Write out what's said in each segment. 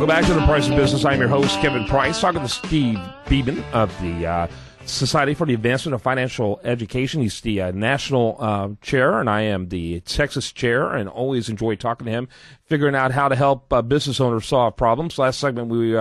Welcome back to The Price of Business. I'm your host, Kevin Price, talking to Steve Beaman of the Society for the Advancement of Financial Education. He's the national chair, and I am the Texas chair, and always enjoy talking to him, figuring out how to help business owners solve problems. Last segment, we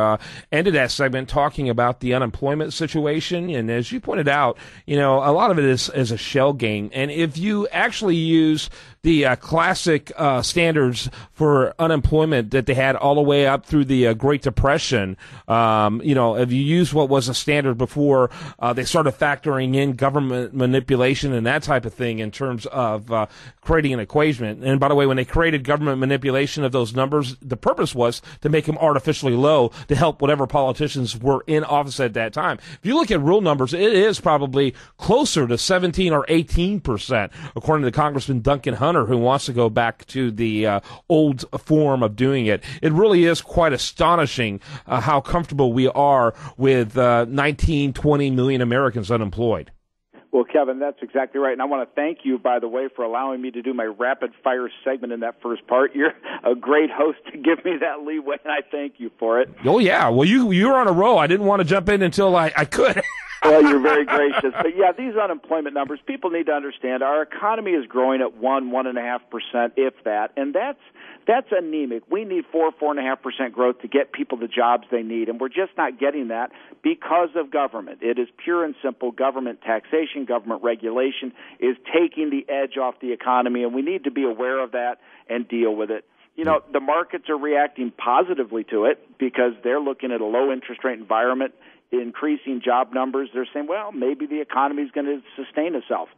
ended that segment talking about the unemployment situation, and as you pointed out, a lot of it is a shell game, and if you actually use the classic standards for unemployment that they had all the way up through the Great Depression, if you use what was a standard before they started factoring in government manipulation and that type of thing in terms of creating an equation. And by the way, when they created government manipulation of those numbers, the purpose was to make them artificially low to help whatever politicians were in office at that time. If you look at real numbers, it is probably closer to 17 or 18%, according to Congressman Duncan Hunter, who wants to go back to the old form of doing it. It really is quite astonishing how comfortable we are with 19, 20 million Americans unemployed. Well, Kevin, that's exactly right. And I want to thank you, by the way, for allowing me to do my rapid-fire segment in that first part. You're a great host to give me that leeway, and I thank you for it. Oh, yeah. Well, you were on a roll. I didn't want to jump in until I could. Well, you're very gracious. But, yeah, these unemployment numbers, people need to understand our economy is growing at 1.5%, if that, and that's anemic. We need 4.5% growth to get people the jobs they need, and we're just not getting that because of government. It is pure and simple government taxation, government regulation is taking the edge off the economy, and we need to be aware of that and deal with it. The markets are reacting positively to it because they're looking at a low interest rate environment, increasing job numbers. They're saying, well, maybe the economy is going to sustain itself.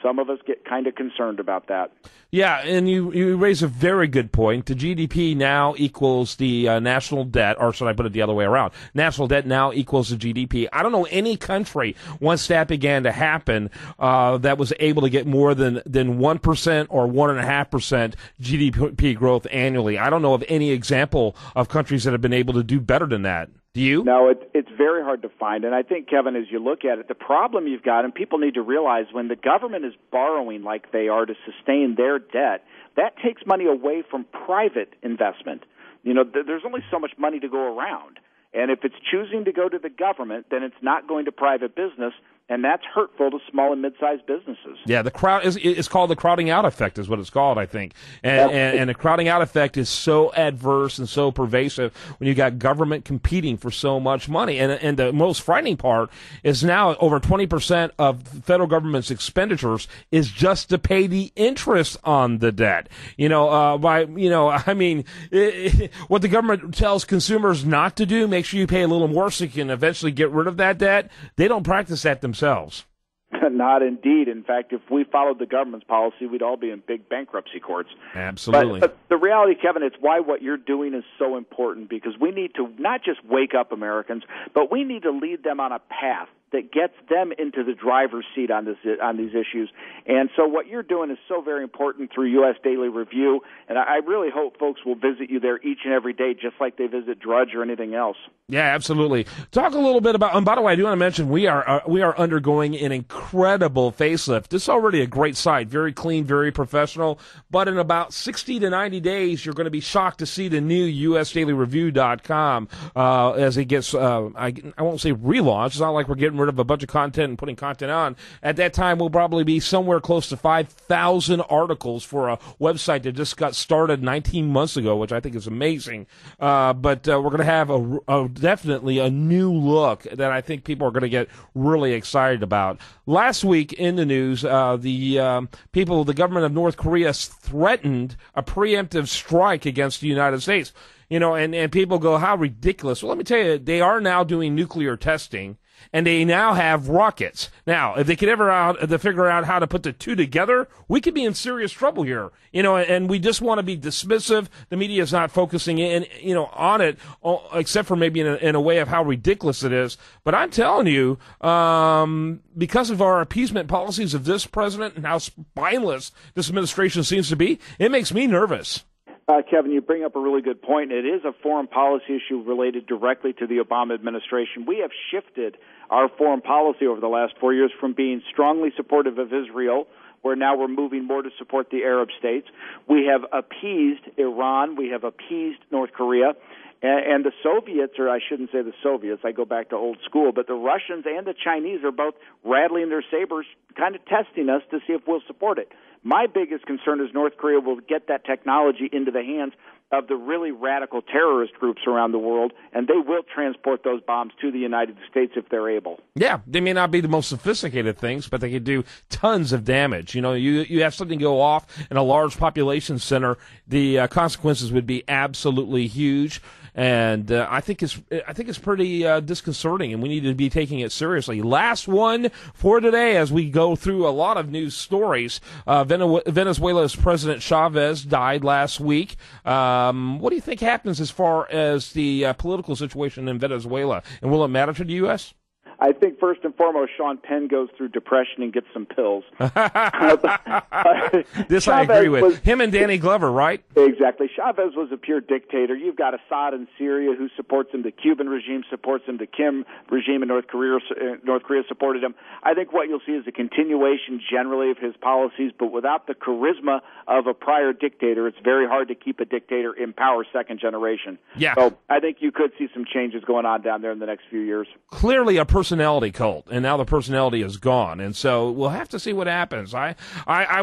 Some of us get kind of concerned about that. Yeah, and you raise a very good point. The GDP now equals the national debt, or should I put it the other way around? National debt now equals the GDP. I don't know any country, once that began to happen, that was able to get more than 1% or 1.5% GDP growth annually. I don't know of any example of countries that have been able to do better than that. Do you? No, it's very hard to find. And I think, Kevin, as you look at it, the problem you've got, and people need to realize when the government is borrowing like they are to sustain their debt, that takes money away from private investment. There's only so much money to go around. And if it's choosing to go to the government, then it's not going to private business, and that's hurtful to small and mid-sized businesses. Yeah, it's called the crowding out effect is what it's called, I think. And the crowding out effect is so adverse and so pervasive when you got government competing for so much money. And the most frightening part is now over 20% of the federal government's expenditures is just to pay the interest on the debt. What the government tells consumers not to do, make sure you pay a little more so you can eventually get rid of that debt. They don't practice that themselves. Not indeed. In fact, if we followed the government's policy, we'd all be in big bankruptcy courts. Absolutely. But the reality, Kevin, it's why what you're doing is so important, because we need to not just wake up Americans, but we need to lead them on a path that gets them into the driver's seat on these issues. And so what you're doing is so very important through U.S. Daily Review, and I really hope folks will visit you there each and every day, just like they visit Drudge or anything else. Yeah, absolutely. Talk a little bit about, and by the way, I do want to mention we are undergoing an incredible facelift. This is already a great site, very clean, very professional, but in about 60 to 90 days, you're going to be shocked to see the new USDailyReview.com as it gets, I won't say relaunched. It's not like we're getting rid of a bunch of content and putting content on. At that time, we'll probably be somewhere close to 5,000 articles for a website that just got started 19 months ago, which I think is amazing. But we're going to have definitely a new look that I think people are going to get really excited about. Last week in the news, the government of North Korea threatened a preemptive strike against the United States. And people go, how ridiculous. Well, let me tell you, they are now doing nuclear testing, and they now have rockets. Now, if they could ever figure out how to put the two together, we could be in serious trouble here. And we just want to be dismissive. The media is not focusing on it, except for maybe in a way of how ridiculous it is. But I'm telling you, because of our appeasement policies of this president and how spineless this administration seems to be, it makes me nervous. Kevin, you bring up a really good point. It is a foreign policy issue related directly to the Obama administration. We have shifted our foreign policy over the last 4 years from being strongly supportive of Israel, where now we're moving more to support the Arab states. We have appeased Iran. We have appeased North Korea. And the Soviets, or I shouldn't say the Soviets, I go back to old school, but the Russians and the Chinese are both rattling their sabers, kind of testing us to see if we'll support it. My biggest concern is North Korea will get that technology into the hands of the really radical terrorist groups around the world, and they will transport those bombs to the United States if they're able. Yeah, they may not be the most sophisticated things, but they can do tons of damage. You know, you have something go off in a large population center, the consequences would be absolutely huge. And I think it's pretty disconcerting, and we need to be taking it seriously. Last one for today, as we go through a lot of news stories. Venezuela's President Chavez died last week. What do you think happens as far as the political situation in Venezuela, and will it matter to the U.S.? I think first and foremost, Sean Penn goes through depression and gets some pills. This I agree with. Him and Danny Glover, right? Exactly. Chavez was a pure dictator. You've got Assad in Syria who supports him. The Cuban regime supports him. The Kim regime in North Korea supported him. I think what you'll see is a continuation generally of his policies, but without the charisma of a prior dictator, it's very hard to keep a dictator in power second generation. Yeah. So I think you could see some changes going on down there in the next few years. Clearly a personality cult, and now the personality is gone, and so we'll have to see what happens. I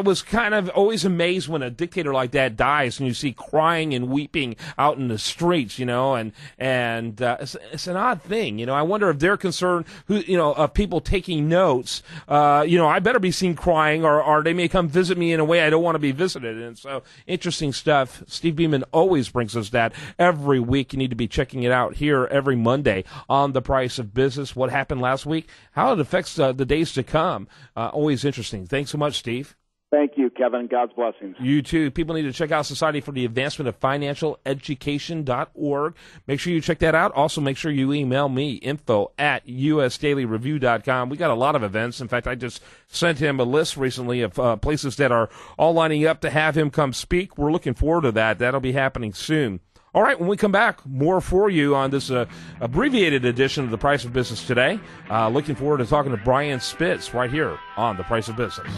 was kind of always amazed when a dictator like that dies, and you see crying and weeping out in the streets, you know, and it's an odd thing, you know. I wonder if they're concerned, of people taking notes. I better be seen crying, or they may come visit me in a way I don't want to be visited. And so, interesting stuff. Steve Beaman always brings us that every week. You need to be checking it out here every Monday on The Price of Business. What happened last week, how it affects the days to come. Always interesting. Thanks so much, Steve. Thank you, Kevin. God's blessings. You too. People need to check out Society for the Advancement of Financial Education.org. Make sure you check that out. Also, make sure you email me, info@usdailyreview.com. We got a lot of events. In fact, I just sent him a list recently of places that are all lining up to have him come speak. We're looking forward to that. That'll be happening soon. All right, when we come back, more for you on this abbreviated edition of The Price of Business today. Looking forward to talking to Brian Spitz right here on The Price of Business.